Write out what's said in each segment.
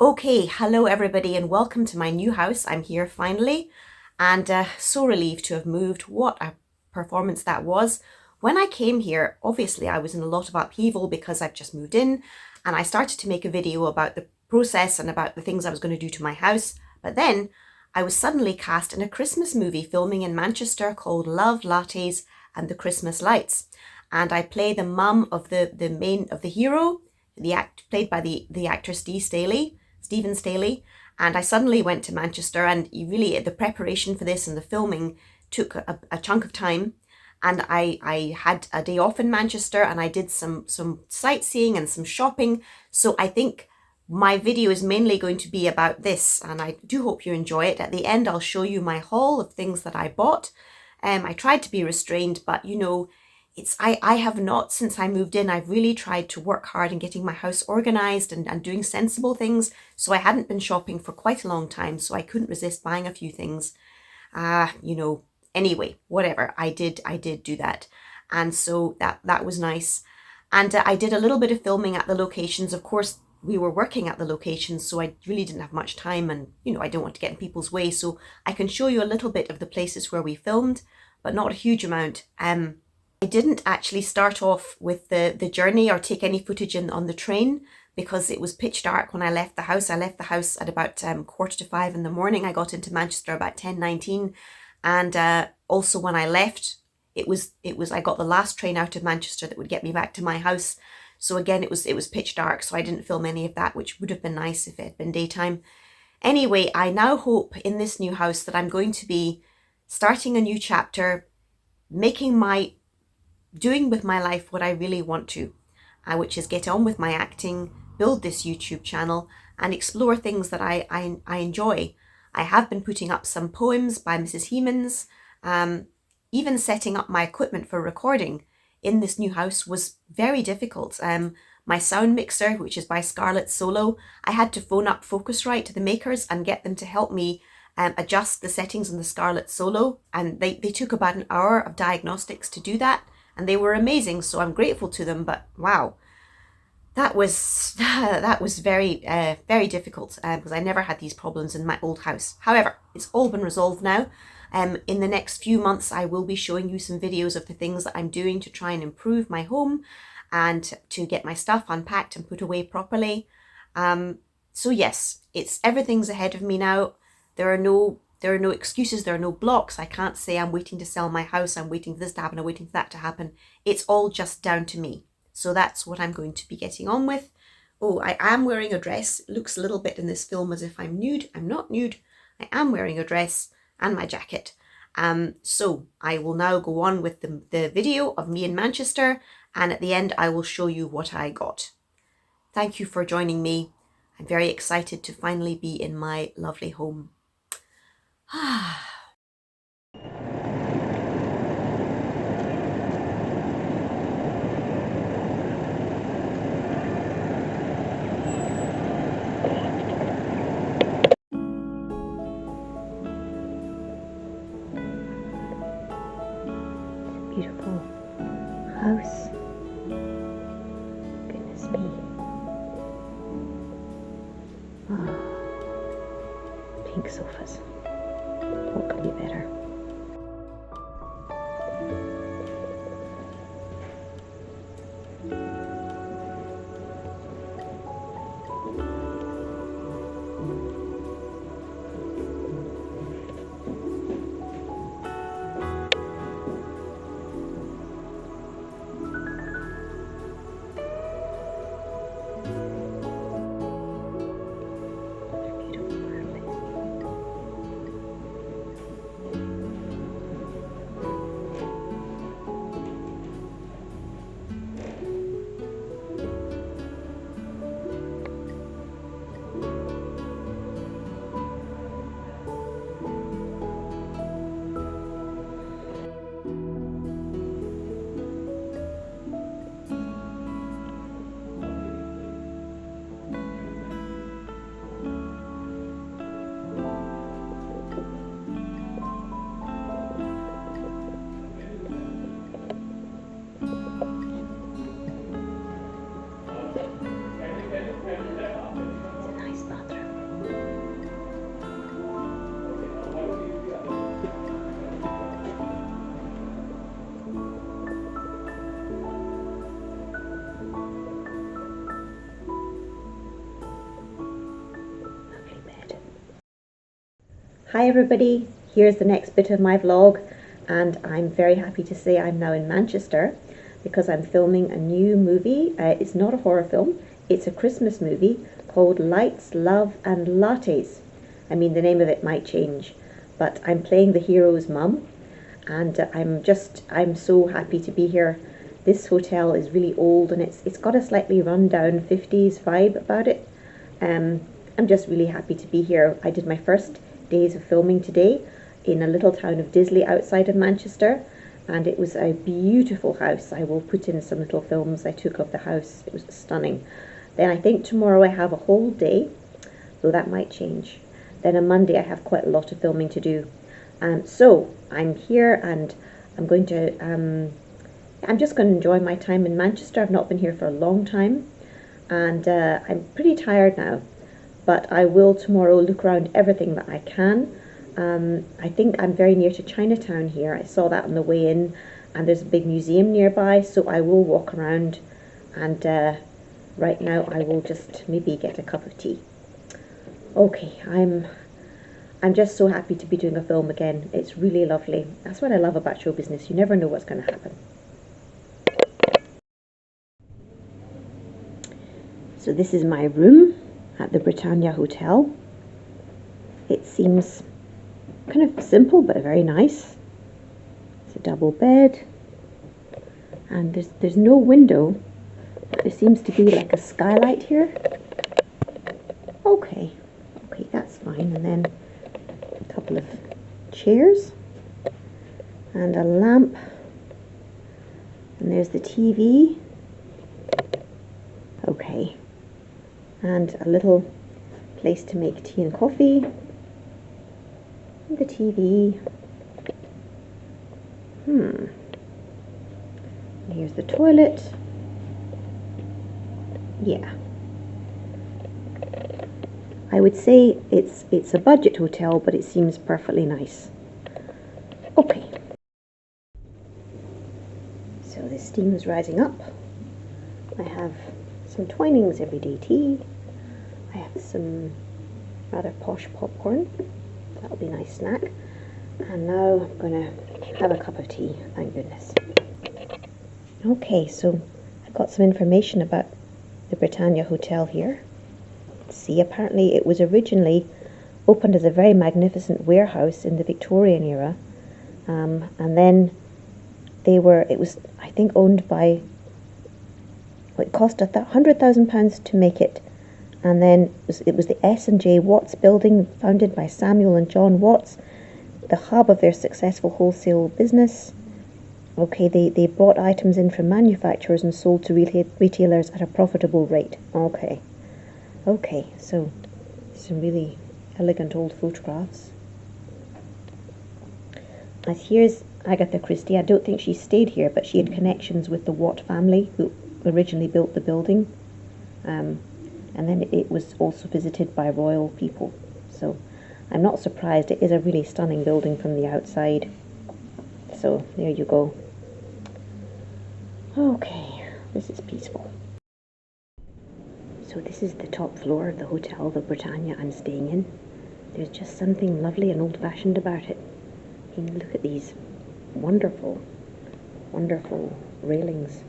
Okay, hello everybody and welcome to my new house. I'm here finally and so relieved to have moved. What a performance that was. When I came here, obviously I was in a lot of upheaval because I've just moved in and I started to make a video about the process and about the things I was going to do to my house. But then I was suddenly cast in a Christmas movie filming in Manchester called Love, Lattes and the Christmas Lights. And I play the mum of the hero, played by the actor Stephen Staley, and I suddenly went to Manchester, and really the preparation for this and the filming took a chunk of time, and I had a day off in Manchester and I did some sightseeing and some shopping. So I think my video is mainly going to be about this, and I do hope you enjoy it. At the end I'll show you my haul of things that I bought. I tried to be restrained, but you know, I have not, since I moved in, I've really tried to work hard in getting my house organized and doing sensible things. So I hadn't been shopping for quite a long time, so I couldn't resist buying a few things. Anyway, whatever, I did do that. And so that was nice. And I did a little bit of filming at the locations. Of course, we were working at the locations, so I really didn't have much time, and you know, I don't want to get in people's way. So I can show you a little bit of the places where we filmed, but not a huge amount. I didn't actually start off with the journey or take any footage on the train because it was pitch dark when I left the house. I left the house at about 4:45 in the morning. I got into Manchester about 10:19, and also when I left, it was I got the last train out of Manchester that would get me back to my house. So again, it was pitch dark, so I didn't film any of that, which would have been nice if it had been daytime. Anyway, I now hope in this new house that I'm going to be starting a new chapter, doing with my life what I really want to, which is get on with my acting, build this YouTube channel, and explore things that I enjoy. I have been putting up some poems by Mrs. Hemans. Even setting up my equipment for recording in this new house was very difficult. My sound mixer, which is by Scarlett Solo, I had to phone up Focusrite to the makers and get them to help me adjust the settings on the Scarlett Solo, and they took about an hour of diagnostics to do that. And they were amazing, so I'm grateful to them. But wow, that was very very difficult because I never had these problems in my old house. However, it's all been resolved now. In the next few months, I will be showing you some videos of the things that I'm doing to try and improve my home and to get my stuff unpacked and put away properly. So yes, everything's ahead of me now. There are no excuses, there are no blocks. I can't say I'm waiting to sell my house, I'm waiting for this to happen, I'm waiting for that to happen. It's all just down to me. So that's what I'm going to be getting on with. Oh, I am wearing a dress. It looks a little bit in this film as if I'm nude. I'm not nude. I am wearing a dress and my jacket. So I will now go on with the video of me in Manchester, and at the end I will show you what I got. Thank you for joining me. I'm very excited to finally be in my lovely home. Beautiful house. Goodness me. Pink sofas. What could be better? They're beautiful families. Hi everybody, here's the next bit of my vlog, and I'm very happy to say I'm now in Manchester because I'm filming a new movie. It's not a horror film, it's a Christmas movie called Lights, Love and Lattes. I mean, the name of it might change, but I'm playing the hero's mum, and I'm so happy to be here. This hotel is really old and it's got a slightly run-down 50s vibe about it. I'm just really happy to be here. I did my first days of filming today in a little town of Disley outside of Manchester, and it was a beautiful house. I will put in some little films I took of the house. It was stunning. Then I think tomorrow I have a whole day, though that might change. Then on Monday I have quite a lot of filming to do. So I'm here and I'm just going to enjoy my time in Manchester. I've not been here for a long time, and I'm pretty tired now. But I will tomorrow look around everything that I can. I think I'm very near to Chinatown here. I saw that on the way in, and there's a big museum nearby, so I will walk around, and right now I will just maybe get a cup of tea. Okay, I'm just so happy to be doing a film again. It's really lovely. That's what I love about show business. You never know what's going to happen. So this is my room at the Britannia Hotel. It seems kind of simple but very nice. It's a double bed, and there's no window, but there seems to be like a skylight here. Okay, that's fine. And then a couple of chairs and a lamp, and there's the TV. Okay. And a little place to make tea and coffee. And the TV. And here's the toilet. Yeah. I would say it's a budget hotel, but it seems perfectly nice. Okay. So the steam is rising up. I have some Twinings everyday tea. I have some rather posh popcorn. That'll be a nice snack. And now I'm going to have a cup of tea, thank goodness. Okay, so I've got some information about the Britannia Hotel here. See, apparently it was originally opened as a very magnificent warehouse in the Victorian era. And then it was, I think, owned by, it cost £100,000 to make it, and then it was the S&J Watts building, founded by Samuel and John Watts, the hub of their successful wholesale business. Okay, they brought items in from manufacturers and sold to retailers at a profitable rate. Okay, so some really elegant old photographs. As here's Agatha Christie. I don't think she stayed here, but she had connections with the Watt family, who originally built the building, and then it was also visited by royal people, so I'm not surprised. It is a really stunning building from the outside. So there you go. Okay, this is peaceful. So this is the top floor of the hotel, the Britannia I'm staying in. There's just something lovely and old-fashioned about it. I mean, look at these wonderful railings.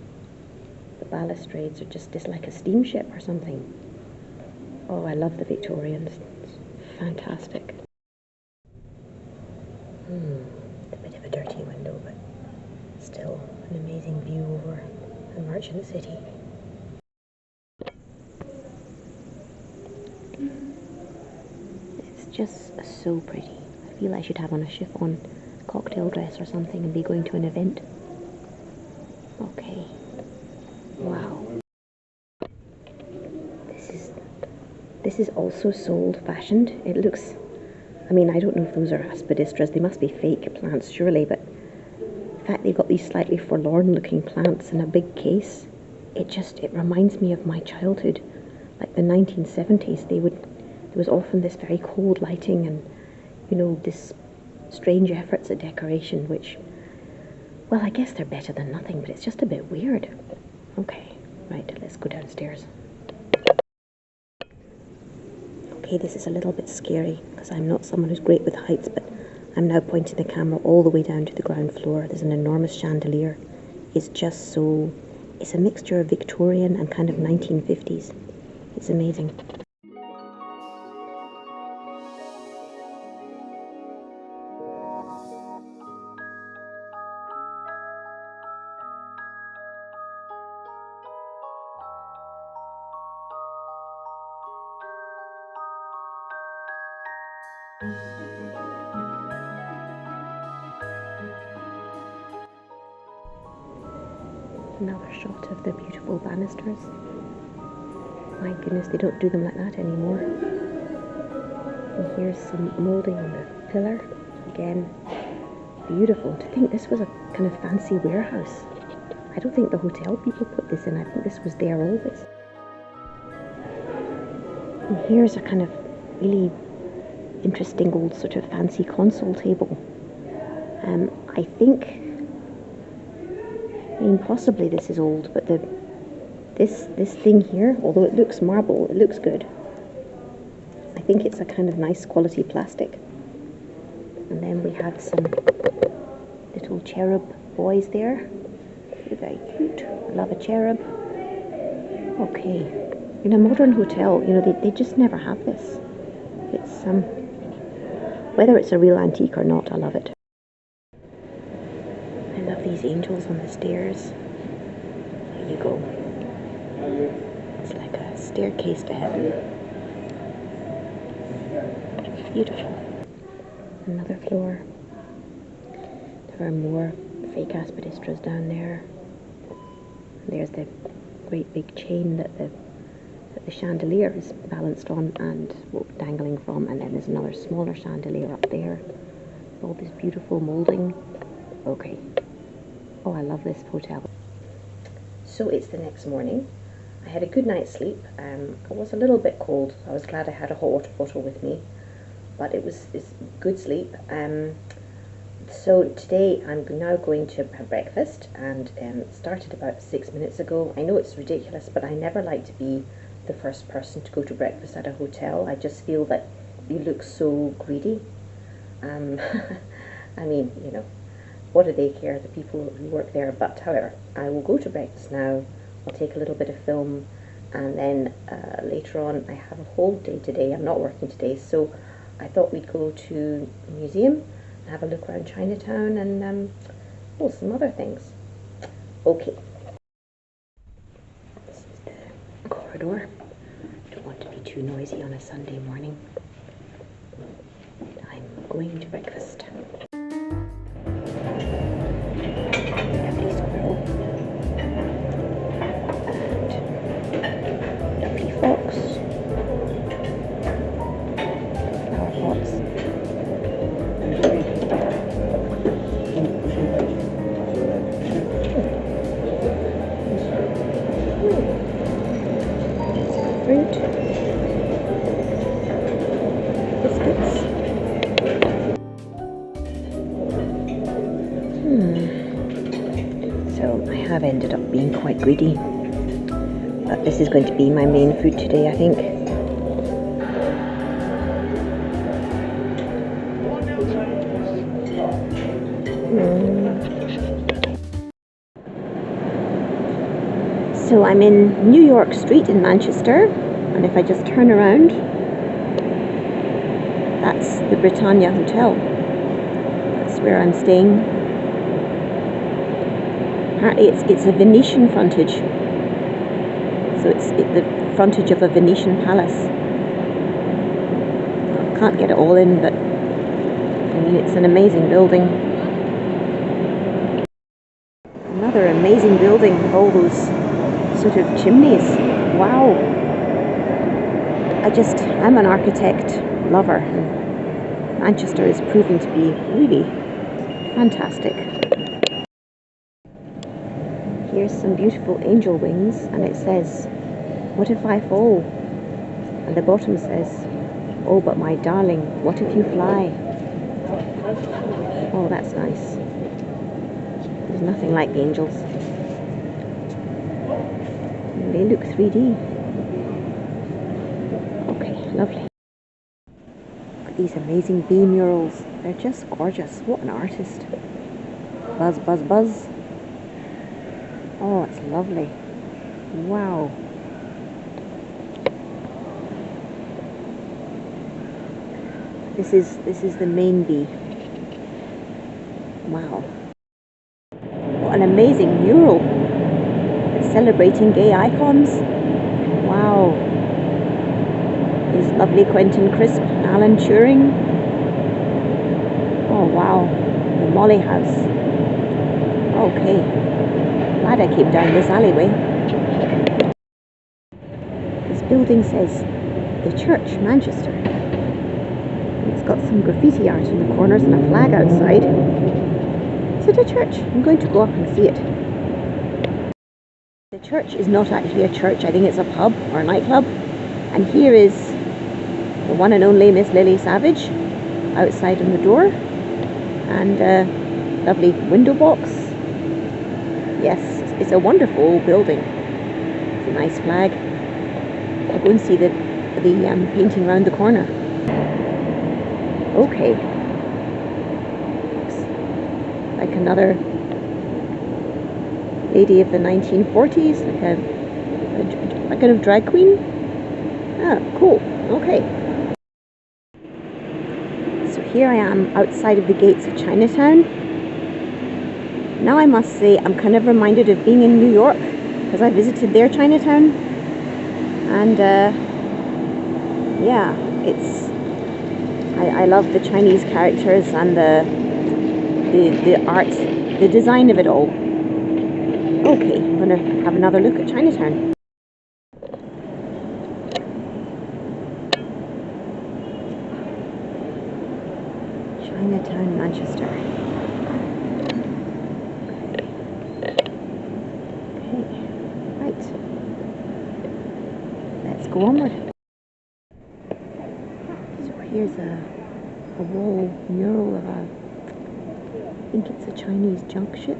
The balustrades are just like a steamship or something. Oh, I love the Victorians. It's fantastic. A bit of a dirty window, but still an amazing view over the merchant city. It's just so pretty. I feel I should have on a chiffon cocktail dress or something and be going to an event. Okay. Wow. This is also so old-fashioned. It looks, I mean, I don't know if those are aspidistras. They must be fake plants, surely, but the fact they've got these slightly forlorn-looking plants in a big case, it reminds me of my childhood, like the 1970s. There was often this very cold lighting and, you know, this strange efforts at decoration, which, well, I guess they're better than nothing, but it's just a bit weird. Okay, right, let's go downstairs. Okay, this is a little bit scary because I'm not someone who's great with heights, but I'm now pointing the camera all the way down to the ground floor. There's an enormous chandelier. It's just so... It's a mixture of Victorian and kind of 1950s. It's amazing. Another shot of the beautiful banisters. My goodness, they don't do them like that anymore. And here's some moulding on the pillar. Again, beautiful. To think this was a kind of fancy warehouse. I don't think the hotel people put this in. I think this was there always. And here's a kind of really interesting old sort of fancy console table. I think, I mean, possibly this is old, but this thing here, although it looks marble, it looks good. I think it's a kind of nice quality plastic. And then we have some little cherub boys there. They're very cute. I love a cherub. Okay. In a modern hotel, you know, they just never have this. It's whether it's a real antique or not, I love it. I love these angels on the stairs. There you go. It's like a staircase to heaven. Beautiful. Another floor. There are more fake aspidistras down there. There's the great big chain that the chandelier is balanced on and dangling from, and then there's another smaller chandelier up there. All this beautiful moulding. Okay. Oh, I love this hotel. So it's the next morning. I had a good night's sleep. I was a little bit cold. I was glad I had a hot water bottle with me, but it's good sleep. So today I'm now going to have breakfast, and it started about 6 minutes ago. I know it's ridiculous, but I never like to be the first person to go to breakfast at a hotel. I just feel that you look so greedy. I mean, you know, what do they care, the people who work there? But however, I will go to breakfast now. I'll take a little bit of film, and then later on I have a whole day today. I'm not working today, so I thought we'd go to the museum and have a look around Chinatown and some other things. Okay. This is the corridor. Don't want to be too noisy on a Sunday morning. I'm going to breakfast. Lovely squirrel. And lovely fox. Flower pots. Fruit. Biscuits. So I have ended up being quite greedy, but this is going to be my main food today, I think. So I'm in New York Street in Manchester, and if I just turn around, that's the Britannia Hotel. That's where I'm staying. Apparently it's a Venetian frontage, so it's the frontage of a Venetian palace. I can't get it all in, but I mean, it's an amazing building. Another amazing building with all those sort of chimneys. Wow. I'm an architect lover, and Manchester is proving to be really fantastic. Here's some beautiful angel wings, and it says, "What if I fall?" And the bottom says, "Oh, but my darling, what if you fly?" Oh, that's nice. There's nothing like the angels. And they look 3D. Okay, lovely. these amazing bee murals. They're just gorgeous. What an artist. Buzz, buzz, buzz. Oh, it's lovely. Wow. This is the main bee. Wow. What an amazing mural. It's celebrating gay icons. Wow. There's lovely Quentin Crisp, Alan Turing. Oh wow. The Molly House. Okay. Glad I came down this alleyway. This building says The Church, Manchester. It's got some graffiti art in the corners and a flag outside. Is it a church? I'm going to go up and see it. The church is not actually a church. I think it's a pub or a nightclub. And here is the one and only Miss Lily Savage outside on the door. And a lovely window box. Yes, it's a wonderful old building. It's a nice flag. I'll go and see the painting around the corner. Okay. Looks like another lady of the 1940s, like a kind of drag queen. Ah, cool. Okay. So here I am outside of the gates of Chinatown. Now I must say I'm kind of reminded of being in New York because I visited their Chinatown, and yeah, I love the Chinese characters and the art, the design of it all. Okay, I'm gonna have another look at Chinatown. Chinatown, Manchester. Okay, right. Let's go onward. So here's a wall mural of I think it's a Chinese junk ship.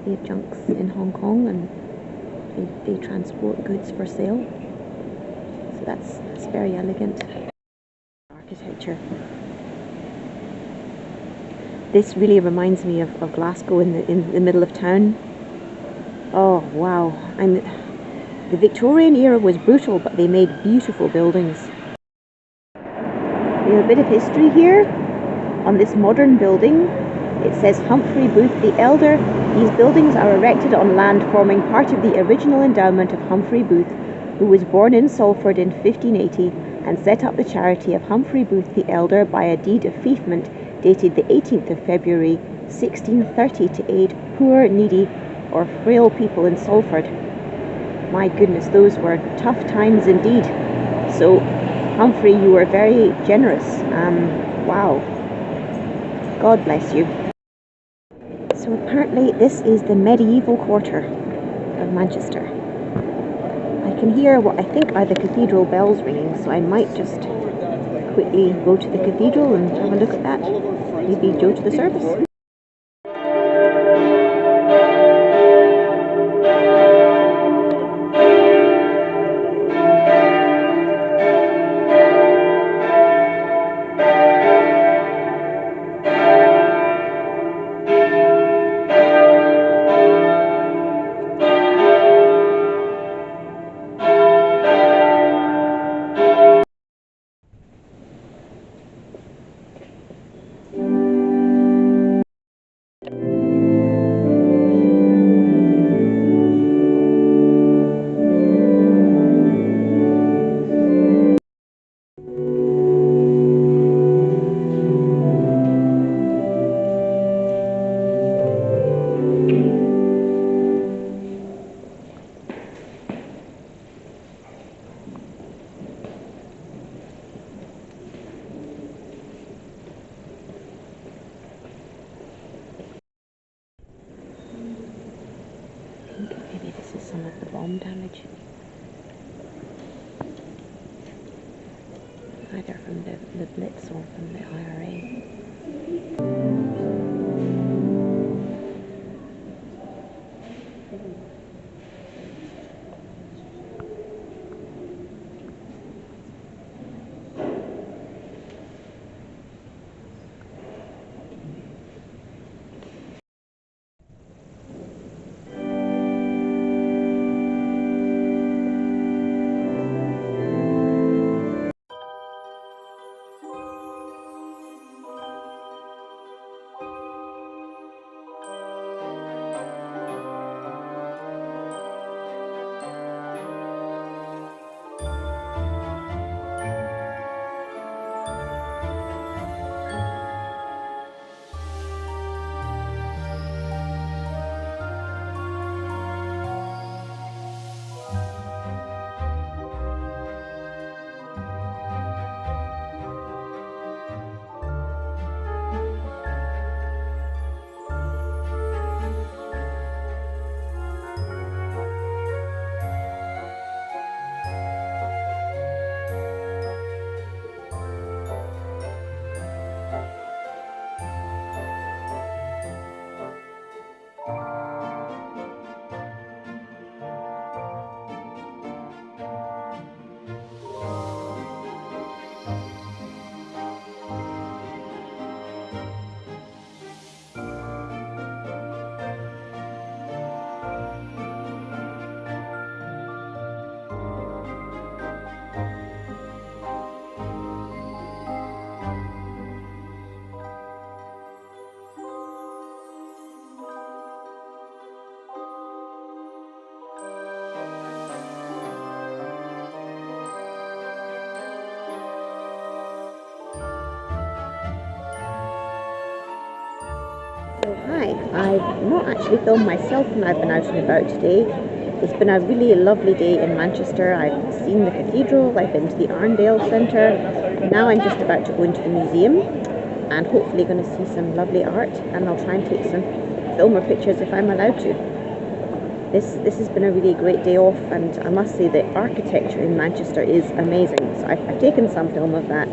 They have junks in Hong Kong and they transport goods for sale. So that's very elegant. Architecture. This really reminds me of Glasgow in the middle of town. Oh wow. The Victorian era was brutal, but they made beautiful buildings. We have a bit of history here on this modern building. It says Humphrey Booth the Elder. These buildings are erected on land forming part of the original endowment of Humphrey Booth, who was born in Salford in 1580 and set up the charity of Humphrey Booth the Elder by a deed of feoffment dated the 18th of February 1630 to aid poor, needy or frail people in Salford. My goodness, those were tough times indeed. So Humphrey, you were very generous. Wow. God bless you. So apparently this is the medieval quarter of Manchester. I can hear what I think are the cathedral bells ringing, so I might just quickly go to the cathedral and have a look at that. Maybe go to the service. Maybe this is some of the bomb damage. Either from the Blitz or from the IRA. Hi, I've not actually filmed myself when I've been out and about today. It's been a really lovely day in Manchester. I've seen the cathedral, I've been to the Arndale Centre. Now I'm just about to go into the museum and hopefully going to see some lovely art, and I'll try and take some film or pictures if I'm allowed to. This has been a really great day off, and I must say the architecture in Manchester is amazing. So I've taken some film of that.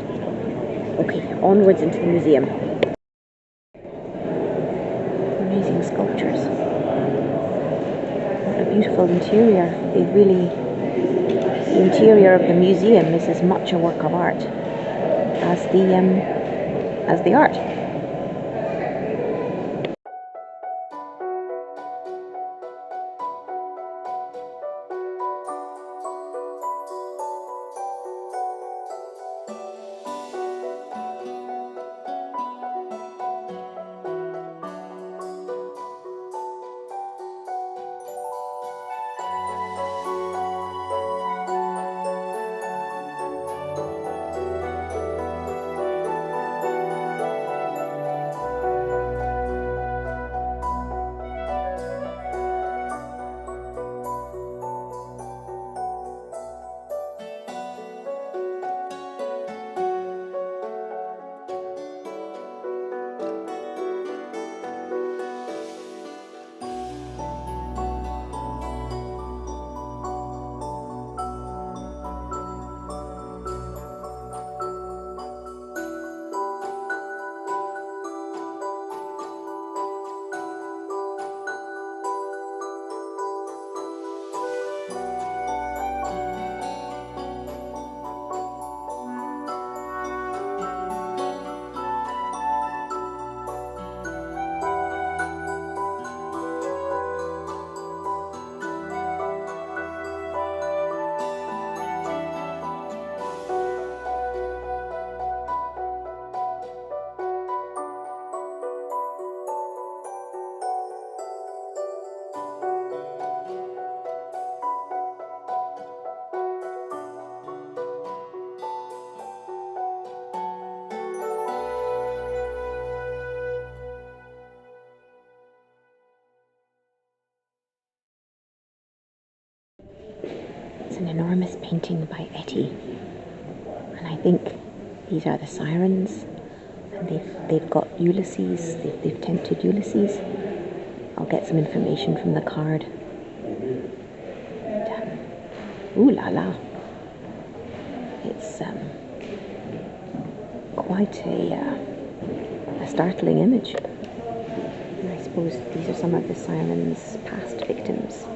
Okay, onwards into the museum. Amazing sculptures. What a beautiful interior. The interior of the museum is as much a work of art as the art. It's an enormous painting by Etty, and I think these are the sirens, and they've got Ulysses. They've tempted Ulysses. I'll get some information from the card. Ooh la la! It's quite a startling image. And I suppose these are some of the sirens' past victims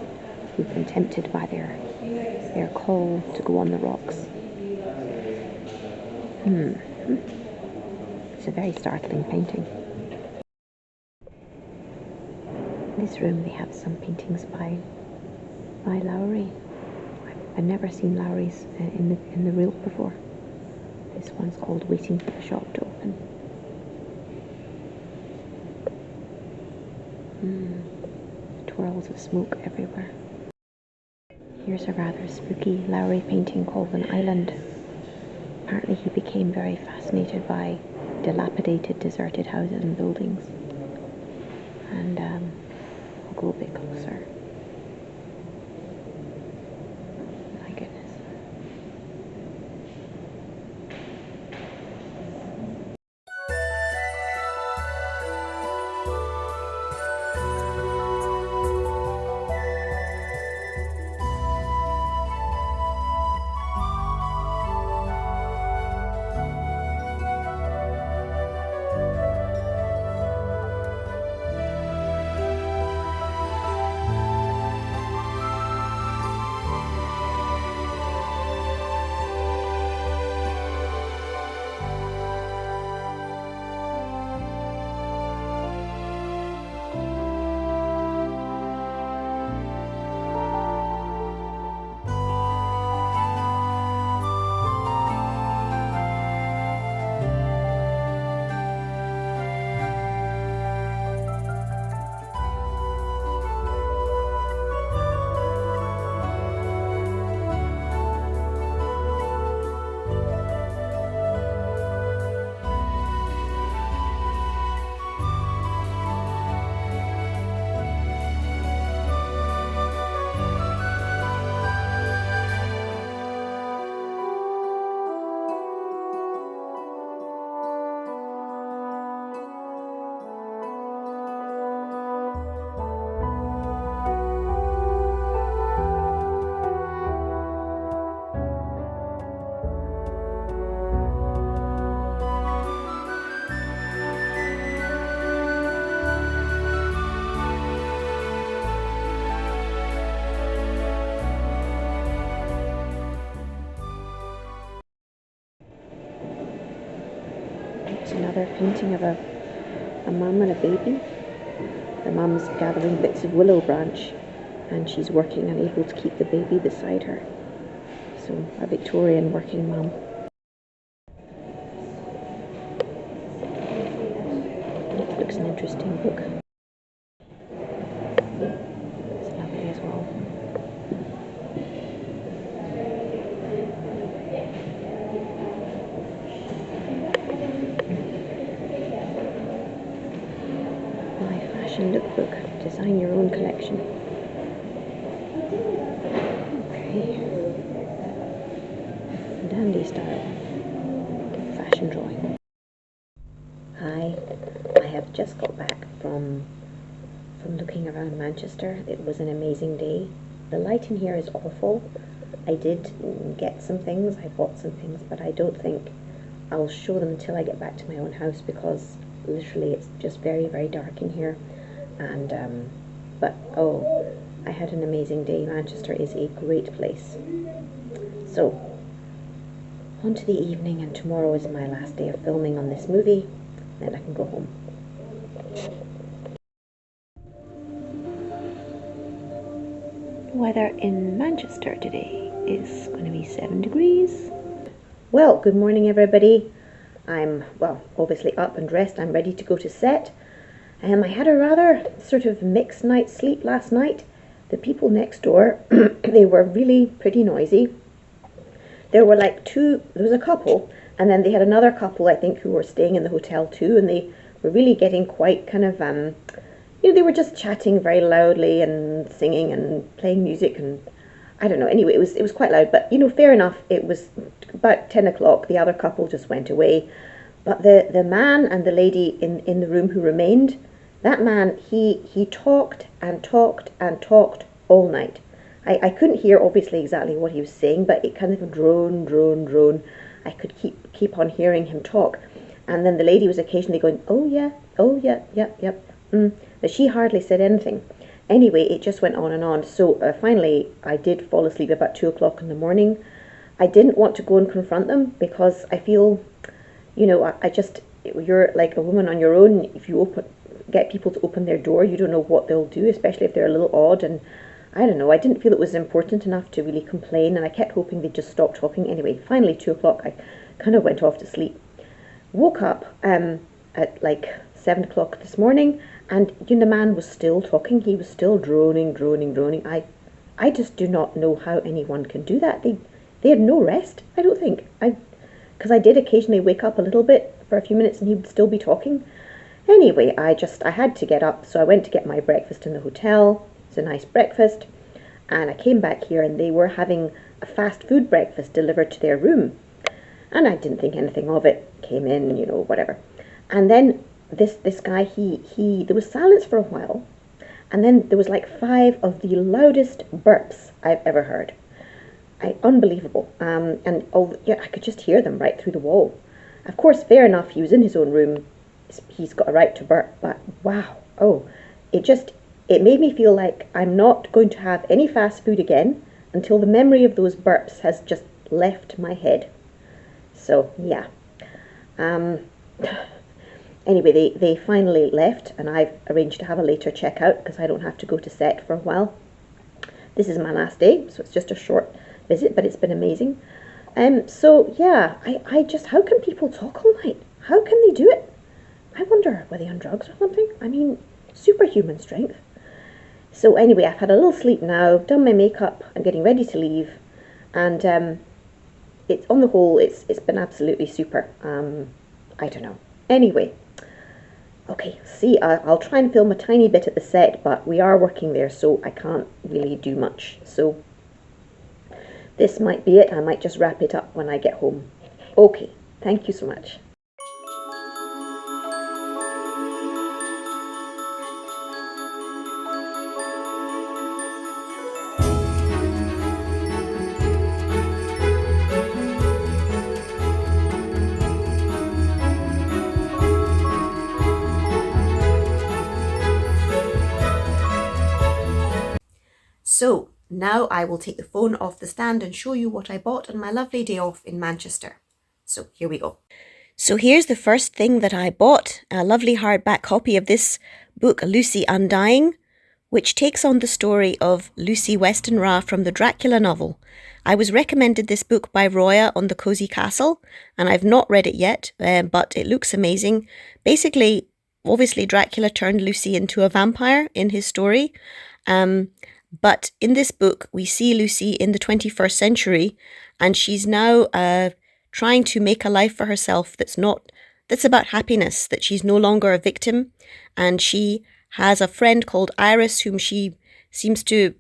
who've been tempted by their call to go on the rocks. It's a very startling painting. In this room they have some paintings by Lowry. I've never seen Lowry's in the real before. This one's called Waiting for the Shop to Open. Twirls of smoke everywhere. Here's a rather spooky Lowry painting called An Island. Apparently he became very fascinated by dilapidated, deserted houses and buildings. And I'll go a bit closer. My goodness. It's another painting of a mum and a baby. The mum's gathering bits of willow branch and she's working and able to keep the baby beside her. So a Victorian working mum. It looks an interesting book. It's lovely as well. My fashion lookbook. Design your own collection. Okay. Dandy style. Fashion drawing. Hi. I have just got back from looking around Manchester. It was an amazing day. The light in here is awful. I did get some things, I bought some things, but I don't think I'll show them until I get back to my own house because literally it's just very, very dark in here. And but oh, I had an amazing day. Manchester is a great place. So on to the evening, and tomorrow is my last day of filming on this movie. Then I can go home. Weather in Manchester today is going to be 7 degrees. Well, good morning everybody. I'm, well, obviously up and dressed. I'm ready to go to set. I had a rather sort of mixed night's sleep last night. The people next door, they were really pretty noisy. There were like there was a couple, and then they had another couple, I think, who were staying in the hotel too, and they were really getting quite kind of, they were just chatting very loudly and singing and playing music, and I don't know. Anyway, it was quite loud, but fair enough. It was about 10 o'clock. The other couple just went away, but the man and the lady in the room who remained, that man, he talked and talked and talked all night. I couldn't hear obviously exactly what he was saying, but it kind of drone. I could keep on hearing him talk, and then the lady was occasionally going, oh yeah, yep. But she hardly said anything. Anyway, it just went on and on. So finally, I did fall asleep about 2 o'clock in the morning. I didn't want to go and confront them because I feel, you're like a woman on your own. If you get people to open their door, you don't know what they'll do, especially if they're a little odd. And I don't know, I didn't feel it was important enough to really complain, and I kept hoping they'd just stop talking. Anyway, finally 2 o'clock, I kind of went off to sleep. Woke up at like 7 o'clock this morning, and the man was still talking. He was still droning. I just do not know how anyone can do that. They had no rest, I don't think. Because I did occasionally wake up a little bit for a few minutes and he would still be talking. Anyway, I had to get up, so I went to get my breakfast in the hotel. It's a nice breakfast. And I came back here and they were having a fast food breakfast delivered to their room. And I didn't think anything of it. Came in, whatever. And then this guy, there was silence for a while. And then there was like 5 of the loudest burps I've ever heard. Unbelievable. I could just hear them right through the wall. Of course, fair enough, he was in his own room. He's got a right to burp, but wow. It made me feel like I'm not going to have any fast food again until the memory of those burps has just left my head. So, yeah. Anyway, they finally left, and I've arranged to have a later checkout because I don't have to go to set for a while. This is my last day, so it's just a short visit, but it's been amazing. So, yeah, how can people talk all night? How can they do it? I wonder, were they on drugs or something? I mean, superhuman strength. So anyway, I've had a little sleep now, done my makeup, I'm getting ready to leave, and it's on the whole, it's been absolutely super. I don't know. Anyway, okay, see, I'll try and film a tiny bit at the set, but we are working there, so I can't really do much. So this might be it. I might just wrap it up when I get home. Okay, thank you so much. So now I will take the phone off the stand and show you what I bought on my lovely day off in Manchester. So here we go. So here's the first thing that I bought, a lovely hardback copy of this book, Lucy Undying, which takes on the story of Lucy Westenra from the Dracula novel. I was recommended this book by Roya on the Cozy Castle, and I've not read it yet, but it looks amazing. Basically, obviously Dracula turned Lucy into a vampire in his story, but in this book we see Lucy in the 21st century, and she's now trying to make a life for herself that's about happiness, that she's no longer a victim, and she has a friend called Iris whom she seems to,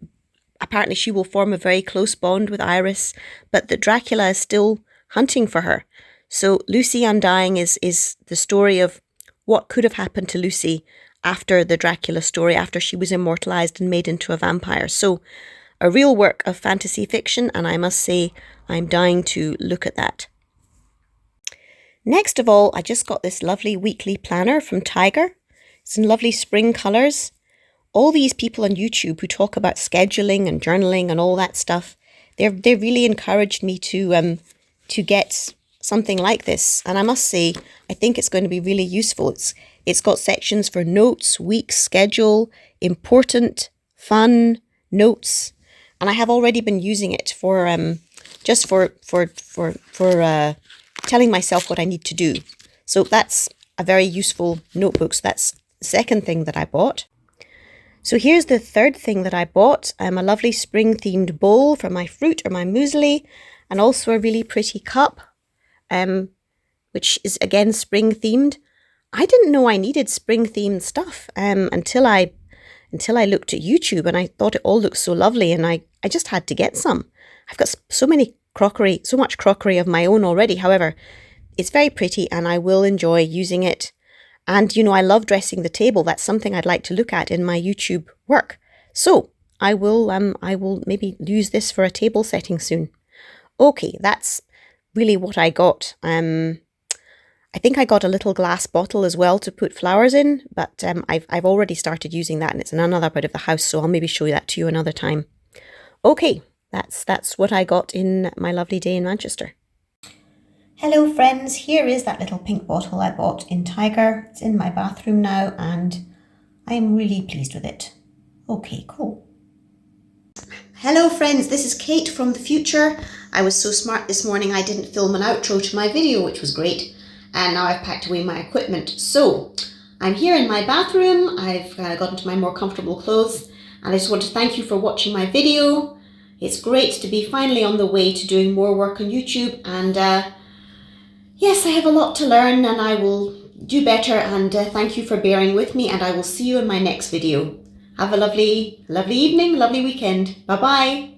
apparently she will form a very close bond with Iris, but that Dracula is still hunting for her. So Lucy Undying is the story of what could have happened to Lucy after the Dracula story, after she was immortalized and made into a vampire. So a real work of fantasy fiction, and I must say I'm dying to look at that. Next of all, I just got this lovely weekly planner from Tiger. It's in lovely spring colours. All these people on YouTube who talk about scheduling and journaling and all that stuff, they really encouraged me to get something like this. And I must say, I think it's going to be really useful. It's got sections for notes, week, schedule, important, fun, notes. And I have already been using it for just for telling myself what I need to do. So that's a very useful notebook. So that's the second thing that I bought. So here's the third thing that I bought. A lovely spring-themed bowl for my fruit or my muesli, and also a really pretty cup, which is again spring-themed. I didn't know I needed spring-themed stuff until I looked at YouTube, and I thought it all looked so lovely, and I just had to get some. I've got so much crockery of my own already. However, it's very pretty and I will enjoy using it. And, I love dressing the table. That's something I'd like to look at in my YouTube work. So I will maybe use this for a table setting soon. Okay, that's really what I got. I think I got a little glass bottle as well to put flowers in, but I've already started using that, and it's in another part of the house, so I'll maybe show that to you another time. Okay, that's what I got in my lovely day in Manchester. Hello friends, here is that little pink bottle I bought in Tiger. It's in my bathroom now and I'm really pleased with it. Okay, cool. Hello friends, this is Kate from the future. I was so smart this morning I didn't film an outro to my video, which was great. And now I've packed away my equipment. So I'm here in my bathroom. I've got into my more comfortable clothes, and I just want to thank you for watching my video. It's great to be finally on the way to doing more work on YouTube, and yes, I have a lot to learn and I will do better, and thank you for bearing with me, and I will see you in my next video. Have a lovely evening, lovely weekend. Bye bye.